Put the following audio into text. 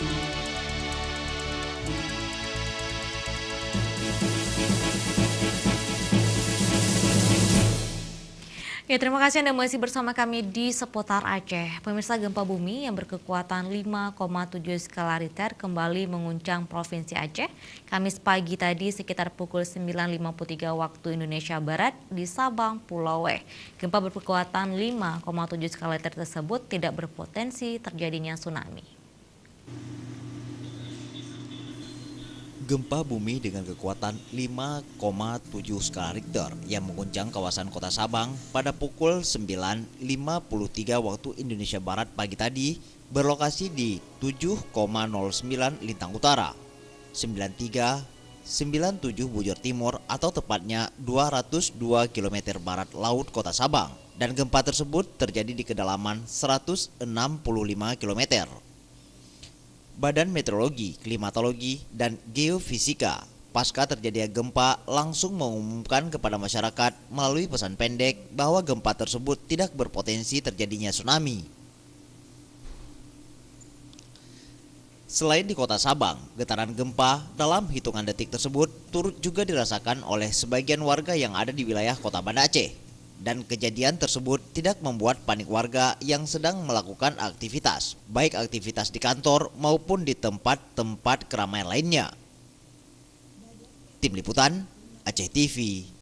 Ya, terima kasih Anda masih bersama kami di seputar Aceh. Pemirsa, gempa bumi yang berkekuatan 5,7 skala Richter kembali menguncang Provinsi Aceh Kamis pagi tadi sekitar pukul 9.53 waktu Indonesia Barat di Sabang, Pulau Weh. Gempa berkekuatan 5,7 skala Richter tersebut tidak berpotensi terjadinya tsunami. Gempa bumi dengan kekuatan 5,7 skala Richter yang mengguncang kawasan kota Sabang pada pukul 9.53 waktu Indonesia Barat pagi tadi berlokasi di 7,09 Lintang Utara, 9397 Bujur Timur atau tepatnya 202 km barat laut kota Sabang, dan gempa tersebut terjadi di kedalaman 165 km. Badan Meteorologi, Klimatologi, dan Geofisika pasca terjadinya gempa langsung mengumumkan kepada masyarakat melalui pesan pendek bahwa gempa tersebut tidak berpotensi terjadinya tsunami. Selain di kota Sabang, getaran gempa dalam hitungan detik tersebut turut juga dirasakan oleh sebagian warga yang ada di wilayah kota Banda Aceh. Dan kejadian tersebut tidak membuat panik warga yang sedang melakukan aktivitas, baik aktivitas di kantor maupun di tempat-tempat keramaian lainnya. Tim Liputan, Aceh TV.